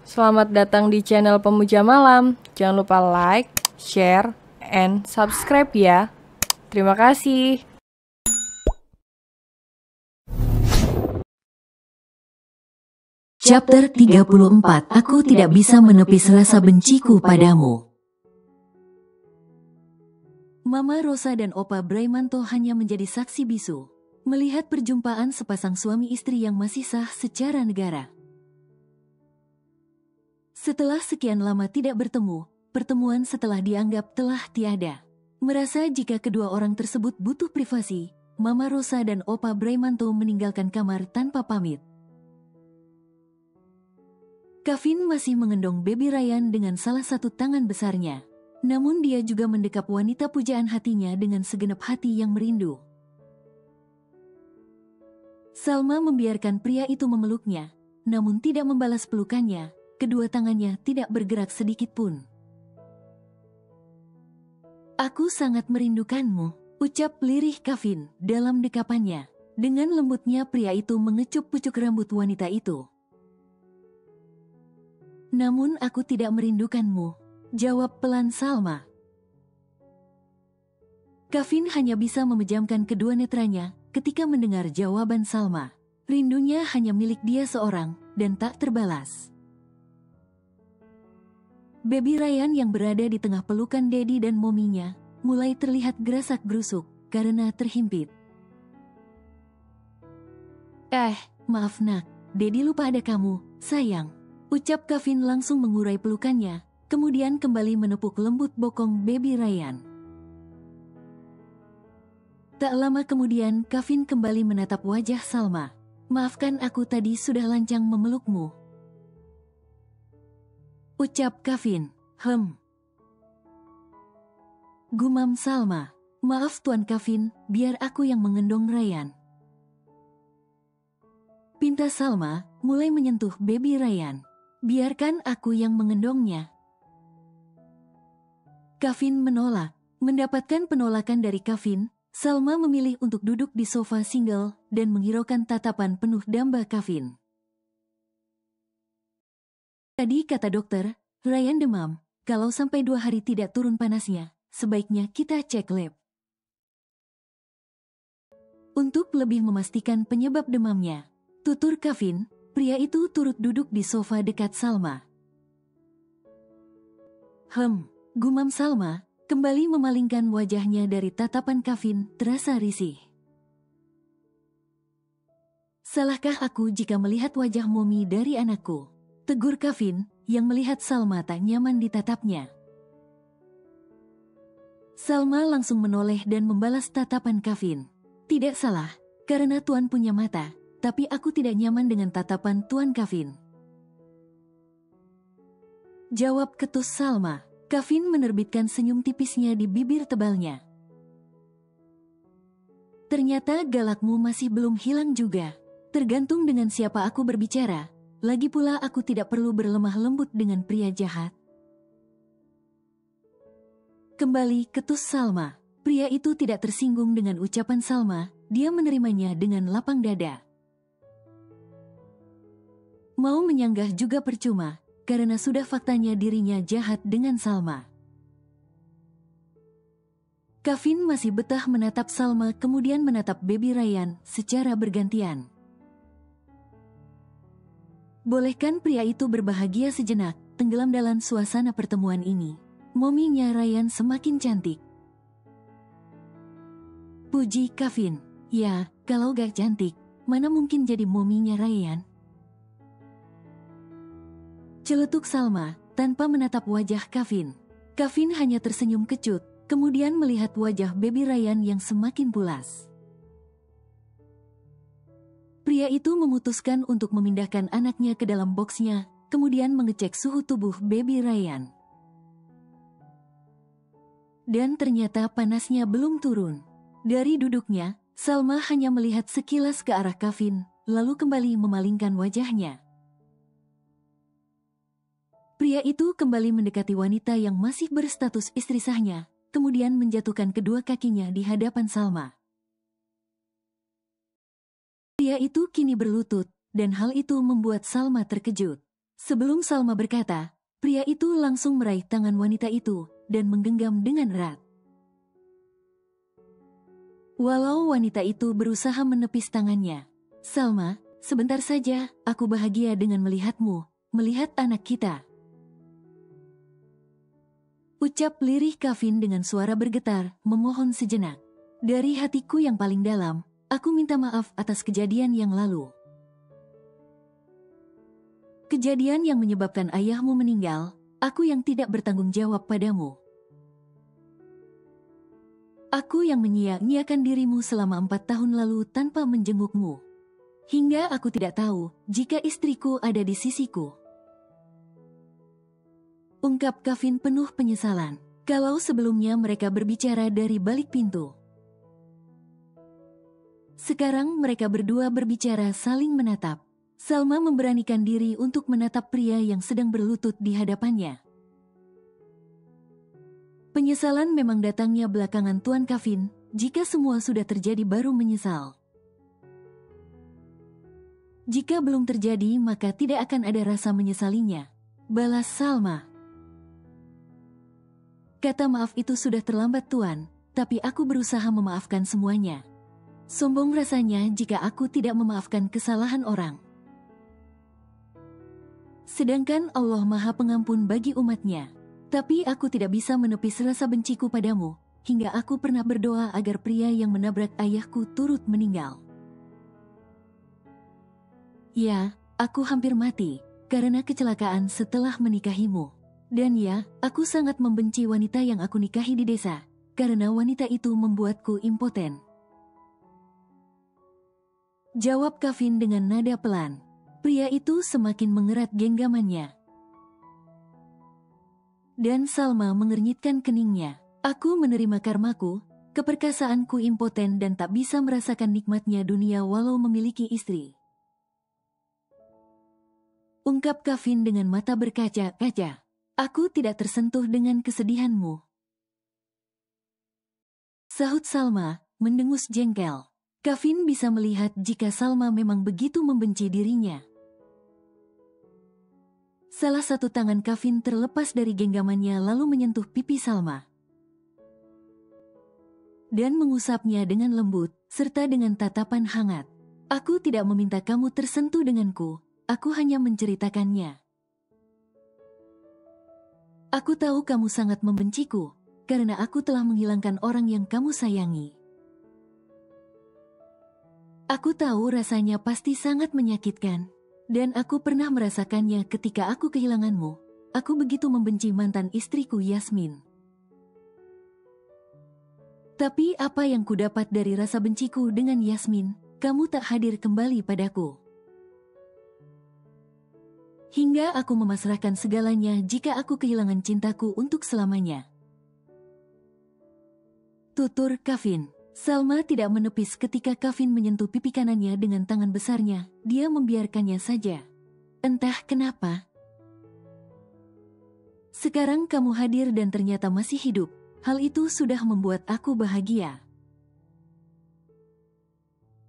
Selamat datang di channel Pemuja Malam. Jangan lupa like, share, and subscribe ya. Terima kasih. Chapter 34. Aku tidak bisa menepis rasa benciku padamu. Mama Rosa dan Opa Braimanto hanya menjadi saksi bisu melihat perjumpaan sepasang suami istri yang masih sah secara negara. Setelah sekian lama tidak bertemu, pertemuan setelah dianggap telah tiada. Merasa jika kedua orang tersebut butuh privasi, Mama Rosa dan Opa Braimanto meninggalkan kamar tanpa pamit. Kevin masih mengendong baby Ryan dengan salah satu tangan besarnya. Namun dia juga mendekap wanita pujaan hatinya dengan segenap hati yang merindu. Salma membiarkan pria itu memeluknya, namun tidak membalas pelukannya. Kedua tangannya tidak bergerak sedikit pun. "Aku sangat merindukanmu," ucap lirih Kevin dalam dekapannya. Dengan lembutnya pria itu mengecup pucuk rambut wanita itu. "Namun aku tidak merindukanmu," jawab pelan Salma. Kevin hanya bisa memejamkan kedua netranya ketika mendengar jawaban Salma. Rindunya hanya milik dia seorang dan tak terbalas. Baby Ryan yang berada di tengah pelukan Daddy dan mominya mulai terlihat gerasak-gerusuk karena terhimpit. Maaf nak, Daddy lupa ada kamu, sayang," ucap Kevin langsung mengurai pelukannya, kemudian kembali menepuk lembut bokong baby Ryan. Tak lama kemudian Kevin kembali menatap wajah Salma. "Maafkan aku tadi sudah lancang memelukmu," ucap Kevin. Gumam Salma. "Maaf Tuan Kevin, biar aku yang mengendong Ryan." Pinta Salma mulai menyentuh baby Ryan. "Biarkan aku yang mengendongnya." Kevin menolak. Mendapatkan penolakan dari Kevin, Salma memilih untuk duduk di sofa single dan menghiraukan tatapan penuh damba Kevin. "Tadi kata dokter, Ryan demam. Kalau sampai 2 hari tidak turun panasnya, sebaiknya kita cek lab. Untuk lebih memastikan penyebab demamnya," tutur Kevin. Pria itu turut duduk di sofa dekat Salma. Gumam Salma, kembali memalingkan wajahnya dari tatapan Kevin, terasa risih. "Salahkah aku jika melihat wajah momi dari anakku?" tegur Kevin, yang melihat Salma tak nyaman ditatapnya. Salma langsung menoleh dan membalas tatapan Kevin. "Tidak salah, karena Tuan punya mata, tapi aku tidak nyaman dengan tatapan Tuan Kevin," jawab ketus Salma. Kevin menerbitkan senyum tipisnya di bibir tebalnya. "Ternyata galakmu masih belum hilang juga. Tergantung dengan siapa aku berbicara. Lagi pula aku tidak perlu berlemah lembut dengan pria jahat." Kembali ketus Salma. Pria itu tidak tersinggung dengan ucapan Salma, dia menerimanya dengan lapang dada. Mau menyanggah juga percuma, karena sudah faktanya dirinya jahat dengan Salma. Kevin masih betah menatap Salma kemudian menatap baby Ryan secara bergantian. Bolehkan pria itu berbahagia sejenak, tenggelam dalam suasana pertemuan ini. Mominya Ryan semakin cantik, puji Kevin. "Ya, kalau gak cantik, mana mungkin jadi mominya Ryan?" celetuk Salma, tanpa menatap wajah Kevin. Kevin hanya tersenyum kecut, kemudian melihat wajah baby Ryan yang semakin pulas. Pria itu memutuskan untuk memindahkan anaknya ke dalam boksnya, kemudian mengecek suhu tubuh baby Ryan. Dan ternyata panasnya belum turun. Dari duduknya, Salma hanya melihat sekilas ke arah Kevin, lalu kembali memalingkan wajahnya. Pria itu kembali mendekati wanita yang masih berstatus istri sahnya, kemudian menjatuhkan kedua kakinya di hadapan Salma. Pria itu kini berlutut, dan hal itu membuat Salma terkejut. Sebelum Salma berkata, pria itu langsung meraih tangan wanita itu dan menggenggam dengan erat. Walau wanita itu berusaha menepis tangannya, Salma, sebentar saja, aku bahagia dengan melihatmu, melihat anak kita. Ucap lirih Kevin dengan suara bergetar, memohon sejenak. Dari hatiku yang paling dalam, aku minta maaf atas kejadian yang lalu. Kejadian yang menyebabkan ayahmu meninggal, aku yang tidak bertanggung jawab padamu. Aku yang menyia-nyiakan dirimu selama 4 tahun lalu tanpa menjengukmu. Hingga aku tidak tahu jika istriku ada di sisiku. Ungkap Kevin penuh penyesalan, kalau sebelumnya mereka berbicara dari balik pintu. Sekarang mereka berdua berbicara saling menatap. Salma memberanikan diri untuk menatap pria yang sedang berlutut di hadapannya. Penyesalan memang datangnya belakangan Tuan Kevin, jika semua sudah terjadi baru menyesal. Jika belum terjadi maka tidak akan ada rasa menyesalinya. Balas Salma. Kata maaf itu sudah terlambat Tuan, tapi aku berusaha memaafkan semuanya. Sombong rasanya jika aku tidak memaafkan kesalahan orang. Sedangkan Allah Maha Pengampun bagi umatnya. Tapi aku tidak bisa menepis rasa benciku padamu, hingga aku pernah berdoa agar pria yang menabrak ayahku turut meninggal. Ya, aku hampir mati, karena kecelakaan setelah menikahimu. Dan ya, aku sangat membenci wanita yang aku nikahi di desa, karena wanita itu membuatku impoten. Jawab Kevin dengan nada pelan. Pria itu semakin mengerat genggamannya. Dan Salma mengernyitkan keningnya. Aku menerima karmaku, keperkasaanku impoten dan tak bisa merasakan nikmatnya dunia walau memiliki istri. Ungkap Kevin dengan mata berkaca-kaca. Aku tidak tersentuh dengan kesedihanmu. Sahut Salma, mendengus jengkel. Kevin bisa melihat jika Salma memang begitu membenci dirinya. Salah satu tangan Kevin terlepas dari genggamannya lalu menyentuh pipi Salma. Dan mengusapnya dengan lembut, serta dengan tatapan hangat. Aku tidak meminta kamu tersentuh denganku, aku hanya menceritakannya. Aku tahu kamu sangat membenciku, karena aku telah menghilangkan orang yang kamu sayangi. Aku tahu rasanya pasti sangat menyakitkan. Dan aku pernah merasakannya ketika aku kehilanganmu. Aku begitu membenci mantan istriku Yasmin. Tapi apa yang kudapat dari rasa benciku dengan Yasmin? Kamu tak hadir kembali padaku. Hingga aku memasrahkan segalanya jika aku kehilangan cintaku untuk selamanya. Tutur Kevin. Salma tidak menepis ketika Kevin menyentuh pipi kanannya dengan tangan besarnya, dia membiarkannya saja. Entah kenapa. Sekarang kamu hadir dan ternyata masih hidup, hal itu sudah membuat aku bahagia.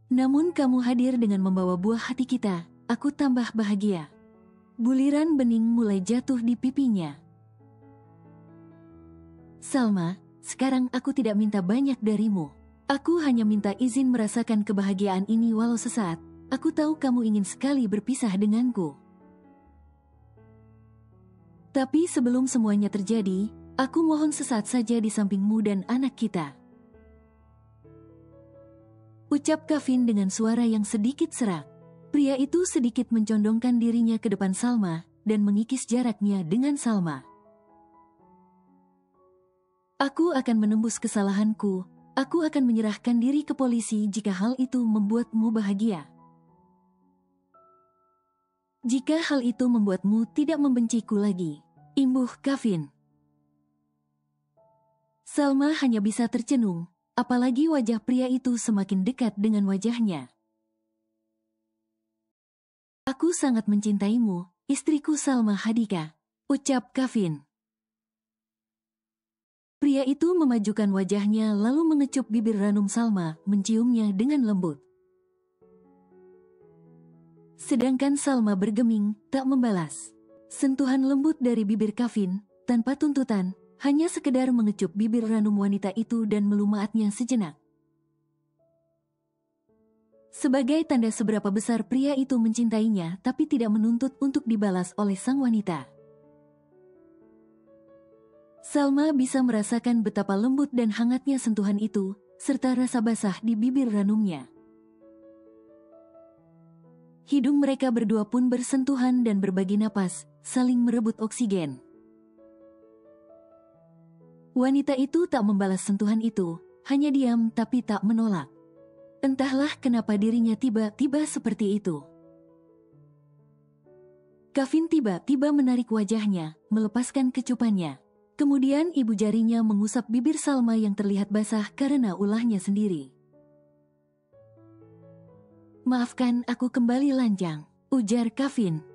Namun kamu hadir dengan membawa buah hati kita, aku tambah bahagia. Buliran bening mulai jatuh di pipinya. Salma, sekarang aku tidak minta banyak darimu. Aku hanya minta izin merasakan kebahagiaan ini walau sesaat. Aku tahu kamu ingin sekali berpisah denganku. Tapi sebelum semuanya terjadi, aku mohon sesaat saja di sampingmu dan anak kita. Ucap Kevin dengan suara yang sedikit serak. Pria itu sedikit mencondongkan dirinya ke depan Salma dan mengikis jaraknya dengan Salma. Aku akan menembus kesalahanku. Aku akan menyerahkan diri ke polisi jika hal itu membuatmu bahagia. Jika hal itu membuatmu tidak membenciku lagi. Imbuh Kevin. Salma hanya bisa tercenung, apalagi wajah pria itu semakin dekat dengan wajahnya. Aku sangat mencintaimu, istriku Salma Hadika, ucap Kevin. Pria itu memajukan wajahnya lalu mengecup bibir ranum Salma, menciumnya dengan lembut. Sedangkan Salma bergeming, tak membalas. Sentuhan lembut dari bibir Kevin, tanpa tuntutan, hanya sekedar mengecup bibir ranum wanita itu dan melumatnya sejenak. Sebagai tanda seberapa besar pria itu mencintainya tapi tidak menuntut untuk dibalas oleh sang wanita. Salma bisa merasakan betapa lembut dan hangatnya sentuhan itu, serta rasa basah di bibir ranumnya. Hidung mereka berdua pun bersentuhan dan berbagi napas, saling merebut oksigen. Wanita itu tak membalas sentuhan itu, hanya diam tapi tak menolak. Entahlah kenapa dirinya tiba-tiba seperti itu. Kevin tiba-tiba menarik wajahnya, melepaskan kecupannya. Kemudian ibu jarinya mengusap bibir Salma yang terlihat basah karena ulahnya sendiri. "Maafkan aku kembali lanjang," ujar Kevin.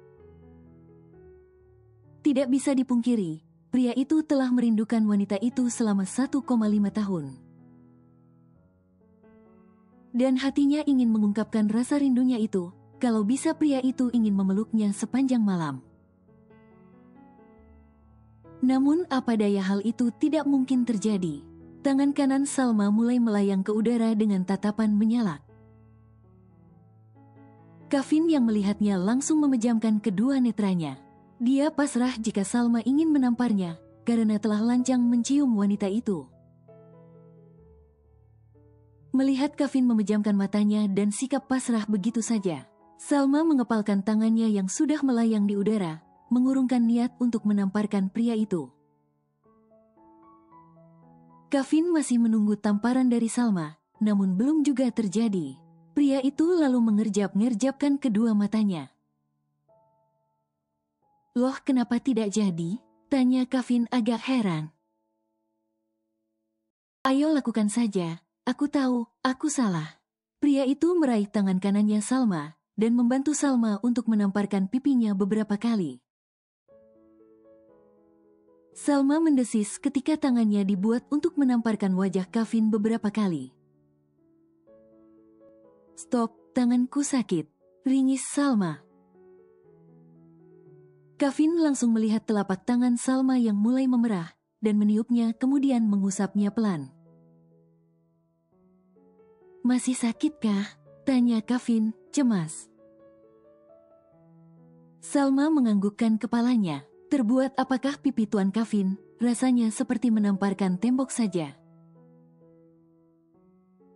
Tidak bisa dipungkiri, pria itu telah merindukan wanita itu selama 1,5 tahun. Dan hatinya ingin mengungkapkan rasa rindunya itu, kalau bisa pria itu ingin memeluknya sepanjang malam. Namun apa daya hal itu tidak mungkin terjadi. Tangan kanan Salma mulai melayang ke udara dengan tatapan menyala. Kevin yang melihatnya langsung memejamkan kedua netranya. Dia pasrah jika Salma ingin menamparnya, karena telah lancang mencium wanita itu. Melihat Kevin memejamkan matanya dan sikap pasrah begitu saja, Salma mengepalkan tangannya yang sudah melayang di udara, mengurungkan niat untuk menamparkan pria itu. Kevin masih menunggu tamparan dari Salma, namun belum juga terjadi. Pria itu lalu mengerjap-ngerjapkan kedua matanya. "Loh, kenapa tidak jadi?" tanya Kevin agak heran. "Ayo lakukan saja, aku tahu, aku salah." Pria itu meraih tangan kanannya Salma, dan membantu Salma untuk menamparkan pipinya beberapa kali. Salma mendesis ketika tangannya dibuat untuk menamparkan wajah Kevin beberapa kali. "Stop, tanganku sakit," ringis Salma. Kevin langsung melihat telapak tangan Salma yang mulai memerah, dan meniupnya kemudian mengusapnya pelan. "Masih sakitkah?" tanya Kevin, cemas. Salma menganggukkan kepalanya. Terbuat apakah pipi Tuan Kevin? Rasanya seperti menamparkan tembok saja.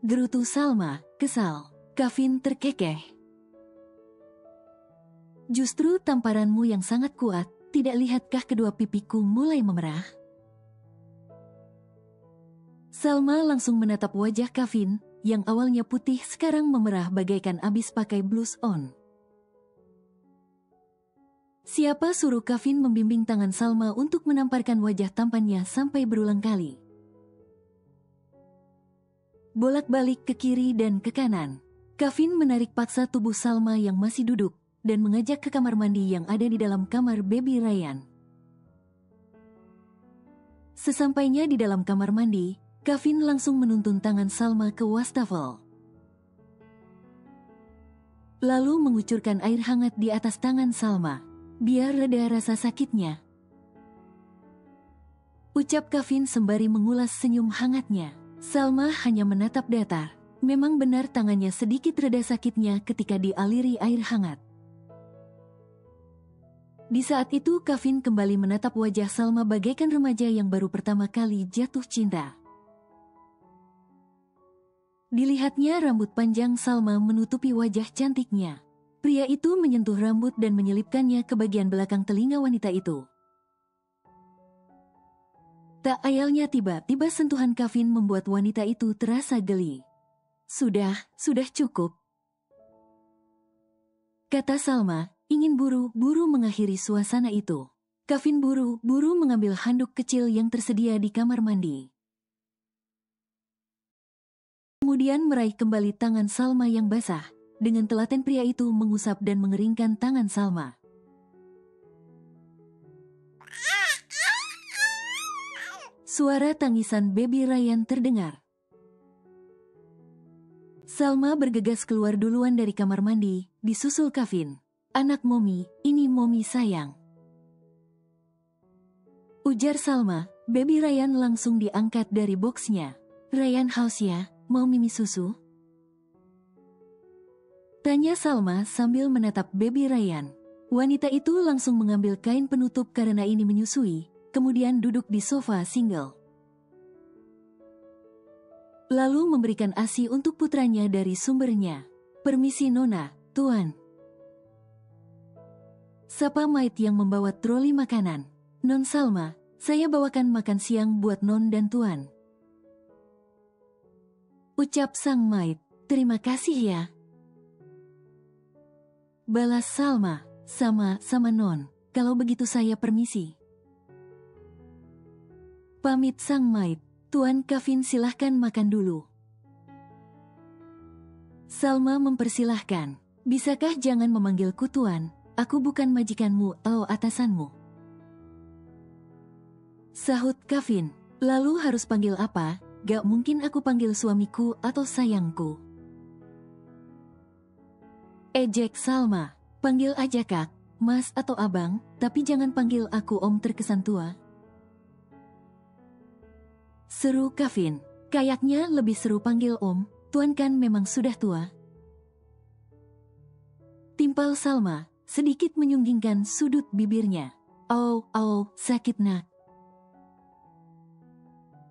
Gerutu Salma, kesal. Kevin terkekeh. "Justru tamparanmu yang sangat kuat, tidak lihatkah kedua pipiku mulai memerah?" Salma langsung menatap wajah Kevin, yang awalnya putih sekarang memerah bagaikan abis pakai blush on. Siapa suruh Kevin membimbing tangan Salma untuk menamparkan wajah tampannya sampai berulang kali? Bolak-balik ke kiri dan ke kanan. Kevin menarik paksa tubuh Salma yang masih duduk, dan mengajak ke kamar mandi yang ada di dalam kamar baby Ryan. Sesampainya di dalam kamar mandi, Kevin langsung menuntun tangan Salma ke wastafel. Lalu mengucurkan air hangat di atas tangan Salma, biar reda rasa sakitnya. Ucap Kevin sembari mengulas senyum hangatnya. Salma hanya menatap datar. Memang benar tangannya sedikit reda sakitnya ketika dialiri air hangat. Di saat itu Kevin kembali menatap wajah Salma bagaikan remaja yang baru pertama kali jatuh cinta. Dilihatnya rambut panjang Salma menutupi wajah cantiknya. Pria itu menyentuh rambut dan menyelipkannya ke bagian belakang telinga wanita itu. Tak ayalnya tiba-tiba sentuhan Kevin membuat wanita itu terasa geli. Sudah cukup," kata Salma, ingin buru-buru mengakhiri suasana itu. Kevin buru-buru mengambil handuk kecil yang tersedia di kamar mandi. Kemudian meraih kembali tangan Salma yang basah. Dengan telaten pria itu mengusap dan mengeringkan tangan Salma. Suara tangisan baby Ryan terdengar. Salma bergegas keluar duluan dari kamar mandi, disusul Kevin. "Anak Momi, ini Momi sayang." Ujar Salma. Baby Ryan langsung diangkat dari boxnya. Ryan haus ya, mau mimi susu? Tanya Salma sambil menatap baby Ryan. Wanita itu langsung mengambil kain penutup karena ini menyusui, kemudian duduk di sofa single. Lalu memberikan ASI untuk putranya dari sumbernya. Permisi Nona, Tuan. Sapa Maid yang membawa troli makanan. Non Salma, saya bawakan makan siang buat Non dan Tuan. Ucap sang Maid, terima kasih ya. Balas Salma, sama Non, kalau begitu saya permisi. Pamit sang Maid, Tuan Kevin silahkan makan dulu. Salma mempersilahkan, bisakah jangan memanggilku Tuan, aku bukan majikanmu atau atasanmu. Sahut Kevin, lalu harus panggil apa? Gak mungkin aku panggil suamiku atau sayangku. Ejek Salma, panggil aja Kak, Mas atau Abang, tapi jangan panggil aku Om terkesan tua. Seru Kevin, kayaknya lebih seru panggil Om, Tuan kan memang sudah tua. Timpal Salma, sedikit menyunggingkan sudut bibirnya. Oh, sakit nak.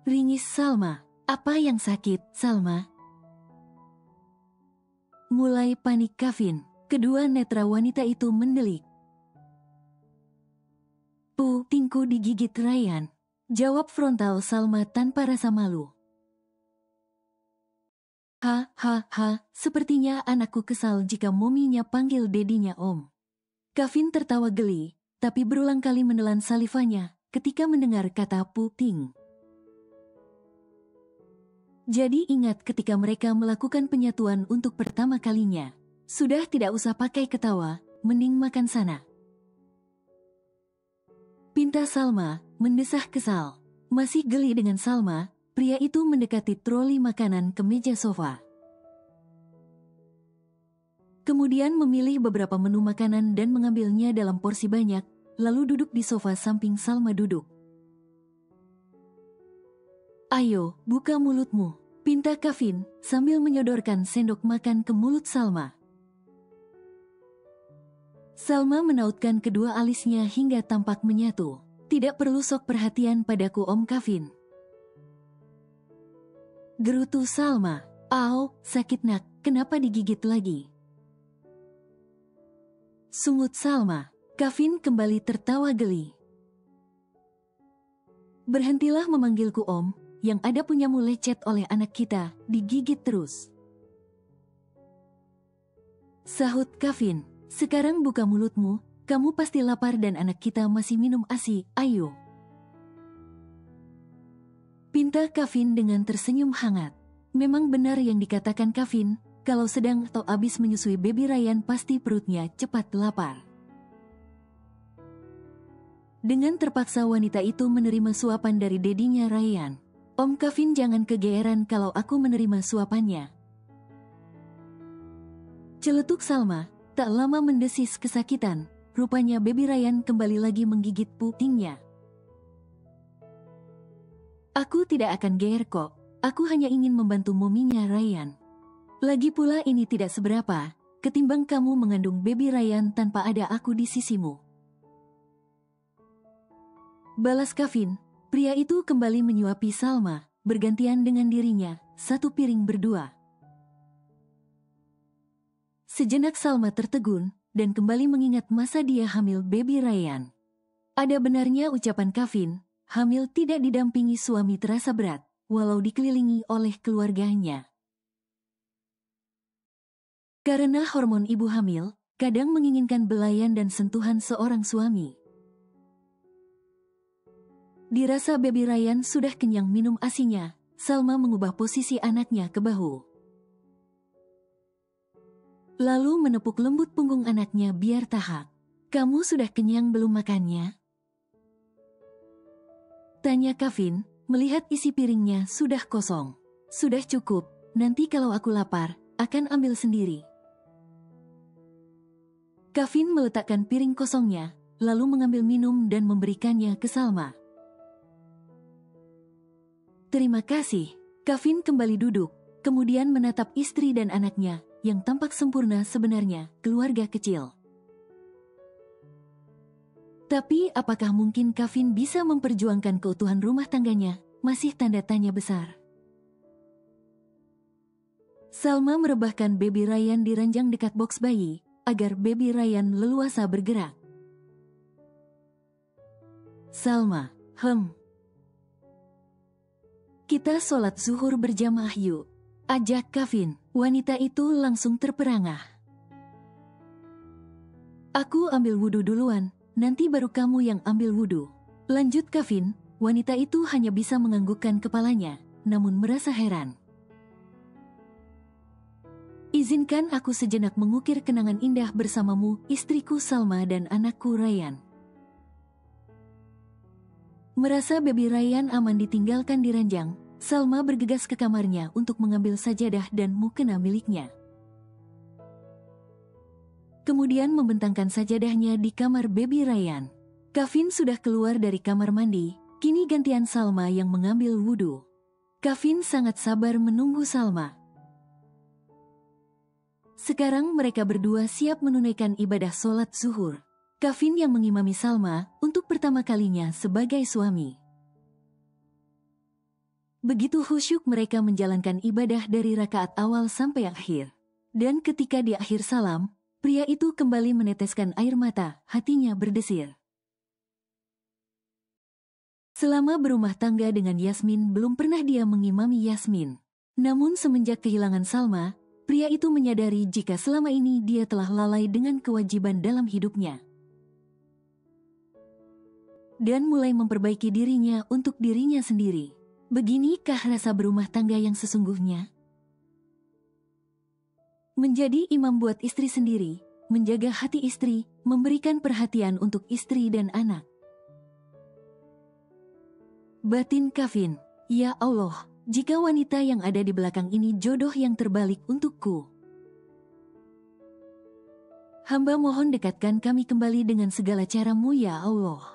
Ringis Salma, apa yang sakit, Salma? Mulai panik Kevin, kedua netra wanita itu mendelik. Putingku digigit Ryan, jawab frontal Salma tanpa rasa malu. Sepertinya anakku kesal jika mominya panggil dedinya Om. Kevin tertawa geli, tapi berulang kali menelan salivanya ketika mendengar kata puting. Jadi ingat ketika mereka melakukan penyatuan untuk pertama kalinya. Sudah tidak usah pakai ketawa, mending makan sana. Pinta Salma, mendesah kesal. Masih geli dengan Salma, pria itu mendekati troli makanan ke meja sofa. Kemudian memilih beberapa menu makanan dan mengambilnya dalam porsi banyak, lalu duduk di sofa samping Salma duduk. Ayo, buka mulutmu, pinta Kevin sambil menyodorkan sendok makan ke mulut Salma. Salma menautkan kedua alisnya hingga tampak menyatu. Tidak perlu sok perhatian padaku Om Kevin. Gerutu Salma. Au, sakit nak, kenapa digigit lagi? Sungut Salma. Kevin kembali tertawa geli. Berhentilah memanggilku Om, yang ada punyamu lecet oleh anak kita, digigit terus. Sahut Kevin, sekarang buka mulutmu, kamu pasti lapar dan anak kita masih minum ASI, ayo. Pinta Kevin dengan tersenyum hangat. Memang benar yang dikatakan Kevin, kalau sedang atau habis menyusui baby Ryan pasti perutnya cepat lapar. Dengan terpaksa wanita itu menerima suapan dari dedinya Ryan. Om Kevin jangan kegeeran kalau aku menerima suapannya. Celetuk Salma, tak lama mendesis kesakitan. Rupanya baby Ryan kembali lagi menggigit putingnya. Aku tidak akan geer kok, aku hanya ingin membantu mominya Ryan. Lagi pula ini tidak seberapa, ketimbang kamu mengandung baby Ryan tanpa ada aku di sisimu. Balas Kevin, pria itu kembali menyuapi Salma, bergantian dengan dirinya, satu piring berdua. Sejenak Salma tertegun, dan kembali mengingat masa dia hamil baby Ryan. Ada benarnya ucapan Kevin, hamil tidak didampingi suami terasa berat, walau dikelilingi oleh keluarganya. Karena hormon ibu hamil, kadang menginginkan belayan dan sentuhan seorang suami. Dirasa baby Ryan sudah kenyang minum ASINya, Salma mengubah posisi anaknya ke bahu. Lalu menepuk lembut punggung anaknya biar tahap. Kamu sudah kenyang belum makannya? Tanya Kevin, melihat isi piringnya sudah kosong. Sudah cukup, nanti kalau aku lapar, akan ambil sendiri. Kevin meletakkan piring kosongnya, lalu mengambil minum dan memberikannya ke Salma. Terima kasih. Kevin kembali duduk, kemudian menatap istri dan anaknya, yang tampak sempurna sebenarnya, keluarga kecil. Tapi apakah mungkin Kevin bisa memperjuangkan keutuhan rumah tangganya? Masih tanda tanya besar. Salma merebahkan baby Ryan di ranjang dekat box bayi, agar baby Ryan leluasa bergerak. Salma, kita sholat zuhur berjamaah yuk, ajak Kevin. Wanita itu langsung terperangah. Aku ambil wudhu duluan, nanti baru kamu yang ambil wudhu. Lanjut Kevin. Wanita itu hanya bisa menganggukkan kepalanya, namun merasa heran. Izinkan aku sejenak mengukir kenangan indah bersamamu, istriku Salma dan anakku Ryan. Merasa baby Ryan aman ditinggalkan di ranjang, Salma bergegas ke kamarnya untuk mengambil sajadah dan mukena miliknya. Kemudian membentangkan sajadahnya di kamar baby Ryan. Kevin sudah keluar dari kamar mandi, kini gantian Salma yang mengambil wudhu. Kevin sangat sabar menunggu Salma. Sekarang mereka berdua siap menunaikan ibadah sholat zuhur. Kevin yang mengimami Salma untuk pertama kalinya sebagai suami. Begitu khusyuk mereka menjalankan ibadah dari rakaat awal sampai akhir. Dan ketika di akhir salam, pria itu kembali meneteskan air mata, hatinya berdesir. Selama berumah tangga dengan Yasmin belum pernah dia mengimami Yasmin. Namun semenjak kehilangan Salma, pria itu menyadari jika selama ini dia telah lalai dengan kewajiban dalam hidupnya. Dan mulai memperbaiki dirinya untuk dirinya sendiri. Beginikah rasa berumah tangga yang sesungguhnya? Menjadi imam buat istri sendiri, menjaga hati istri, memberikan perhatian untuk istri dan anak. Batin Kevin, ya Allah, jika wanita yang ada di belakang ini jodoh yang terbalik untukku. Hamba mohon dekatkan kami kembali dengan segala caramu ya Allah.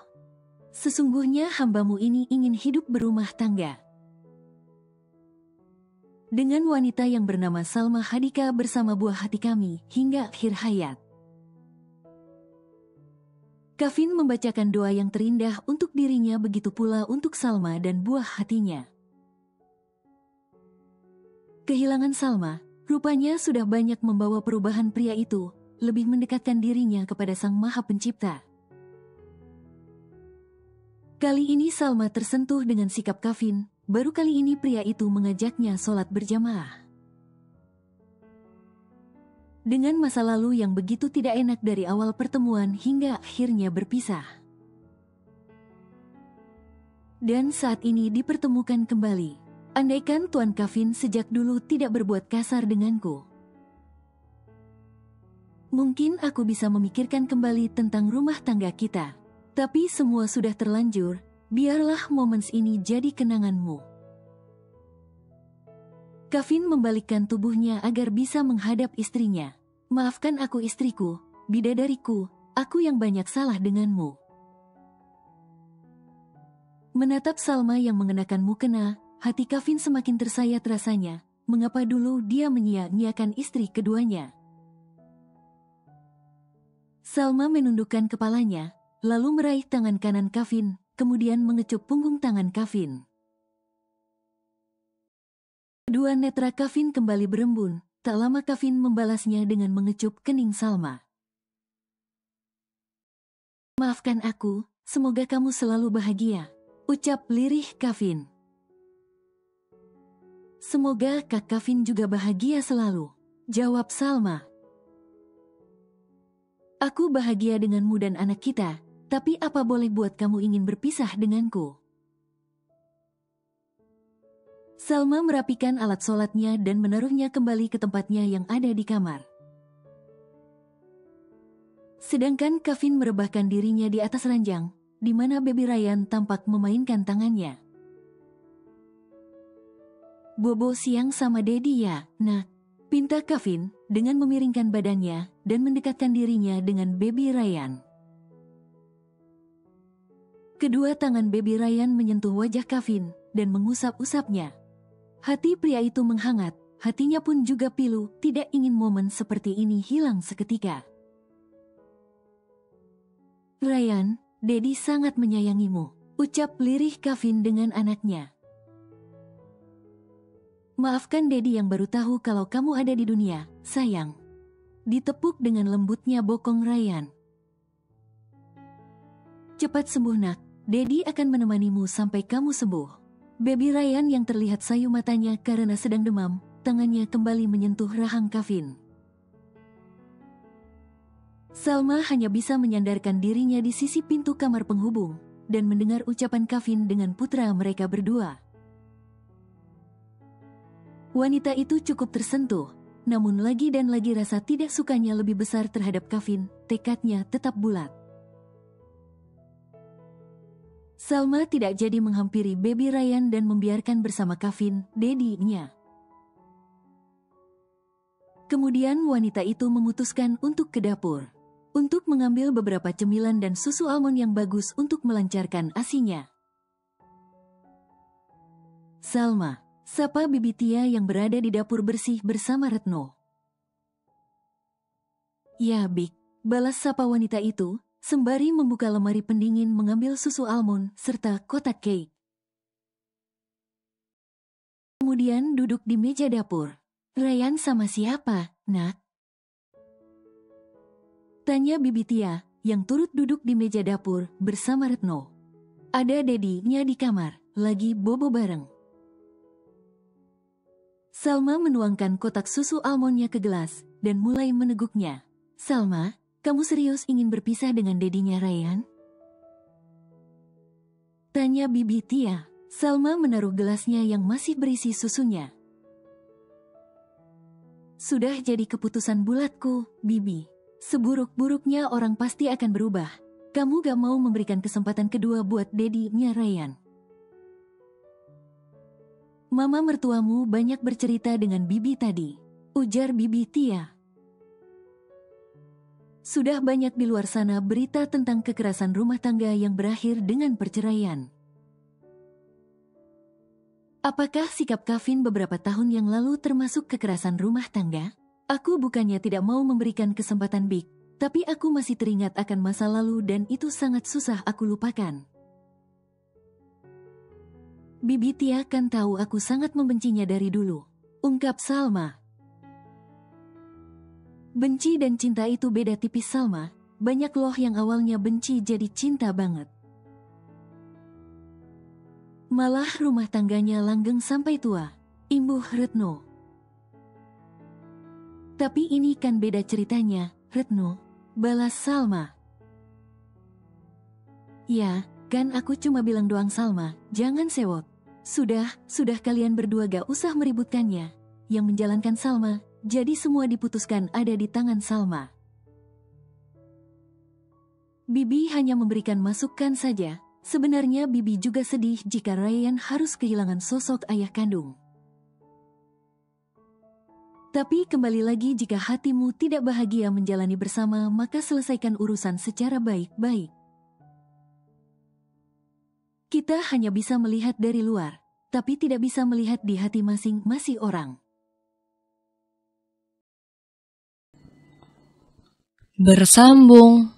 Sesungguhnya hambamu ini ingin hidup berumah tangga dengan wanita yang bernama Salma Hadika bersama buah hati kami hingga akhir hayat. Kevin membacakan doa yang terindah untuk dirinya, begitu pula untuk Salma dan buah hatinya. Kehilangan Salma, rupanya sudah banyak membawa perubahan pria itu, lebih mendekatkan dirinya kepada Sang Maha Pencipta. Kali ini Salma tersentuh dengan sikap Kevin, baru kali ini pria itu mengajaknya sholat berjamaah. Dengan masa lalu yang begitu tidak enak dari awal pertemuan hingga akhirnya berpisah. Dan saat ini dipertemukan kembali. Andaikan Tuan Kevin sejak dulu tidak berbuat kasar denganku, mungkin aku bisa memikirkan kembali tentang rumah tangga kita. Tapi semua sudah terlanjur, biarlah momen ini jadi kenanganmu. Kevin membalikkan tubuhnya agar bisa menghadap istrinya. Maafkan aku istriku, bidadariku, aku yang banyak salah denganmu. Menatap Salma yang mengenakan mukena, hati Kevin semakin tersayat rasanya. Mengapa dulu dia menyia-nyiakan istri keduanya? Salma menundukkan kepalanya, lalu meraih tangan kanan Kevin, kemudian mengecup punggung tangan Kevin. Kedua netra Kevin kembali berembun, tak lama Kevin membalasnya dengan mengecup kening Salma. Maafkan aku, semoga kamu selalu bahagia, ucap lirih Kevin. Semoga Kak Kevin juga bahagia selalu, jawab Salma. Aku bahagia denganmu dan anak kita, tapi apa boleh buat kamu ingin berpisah denganku? Salma merapikan alat sholatnya dan menaruhnya kembali ke tempatnya yang ada di kamar. Sedangkan Kevin merebahkan dirinya di atas ranjang, di mana baby Ryan tampak memainkan tangannya. Bobo siang sama Dedi ya, nak? Pinta Kevin dengan memiringkan badannya dan mendekatkan dirinya dengan baby Ryan. Kedua tangan baby Ryan menyentuh wajah Kevin dan mengusap-usapnya. Hati pria itu menghangat, hatinya pun juga pilu, tidak ingin momen seperti ini hilang seketika. Ryan, Daddy sangat menyayangimu, ucap lirih Kevin dengan anaknya. Maafkan Daddy yang baru tahu kalau kamu ada di dunia, sayang. Ditepuk dengan lembutnya bokong Ryan. Cepat sembuh nak, Daddy akan menemanimu sampai kamu sembuh. Baby Ryan yang terlihat sayu matanya karena sedang demam, tangannya kembali menyentuh rahang Kevin. Salma hanya bisa menyandarkan dirinya di sisi pintu kamar penghubung dan mendengar ucapan Kevin dengan putra mereka berdua. Wanita itu cukup tersentuh, namun lagi dan lagi rasa tidak sukanya lebih besar terhadap Kevin, tekadnya tetap bulat. Salma tidak jadi menghampiri baby Ryan dan membiarkan bersama Kevin, Daddy-nya. Kemudian wanita itu memutuskan untuk ke dapur, untuk mengambil beberapa cemilan dan susu almond yang bagus untuk melancarkan ASI-nya. Salma, sapa Bibi Tia yang berada di dapur bersih bersama Retno. Ya Bik, balas sapa wanita itu, sembari membuka lemari pendingin mengambil susu almond serta kotak cake. Kemudian duduk di meja dapur. Ryan sama siapa, nak? Tanya Bibi Tia, yang turut duduk di meja dapur bersama Retno. Ada Daddy-nya di kamar, lagi bobo bareng. Salma menuangkan kotak susu almondnya ke gelas dan mulai meneguknya. Salma, kamu serius ingin berpisah dengan Daddy-nya Ryan? Tanya Bibi Tia. Salma menaruh gelasnya yang masih berisi susunya. Sudah jadi keputusan bulatku, Bibi. Seburuk-buruknya orang pasti akan berubah. Kamu gak mau memberikan kesempatan kedua buat Daddy-nya Ryan. Mama mertuamu banyak bercerita dengan Bibi tadi, ujar Bibi Tia. Sudah banyak di luar sana berita tentang kekerasan rumah tangga yang berakhir dengan perceraian. Apakah sikap Kevin beberapa tahun yang lalu termasuk kekerasan rumah tangga? Aku bukannya tidak mau memberikan kesempatan Big, tapi aku masih teringat akan masa lalu dan itu sangat susah aku lupakan. Bibi Tia kan tahu aku sangat membencinya dari dulu, ungkap Salma. Benci dan cinta itu beda tipis Salma, banyak loh yang awalnya benci jadi cinta banget. Malah rumah tangganya langgeng sampai tua, imbuh Retno. Tapi ini kan beda ceritanya, Retno, balas Salma. Ya, kan aku cuma bilang doang Salma, jangan sewot. Sudah kalian berdua gak usah meributkannya. Yang menjalankan Salma, jadi semua diputuskan ada di tangan Salma. Bibi hanya memberikan masukan saja. Sebenarnya Bibi juga sedih jika Ryan harus kehilangan sosok ayah kandung. Tapi kembali lagi jika hatimu tidak bahagia menjalani bersama, maka selesaikan urusan secara baik-baik. Kita hanya bisa melihat dari luar, tapi tidak bisa melihat di hati masing-masing orang. Bersambung.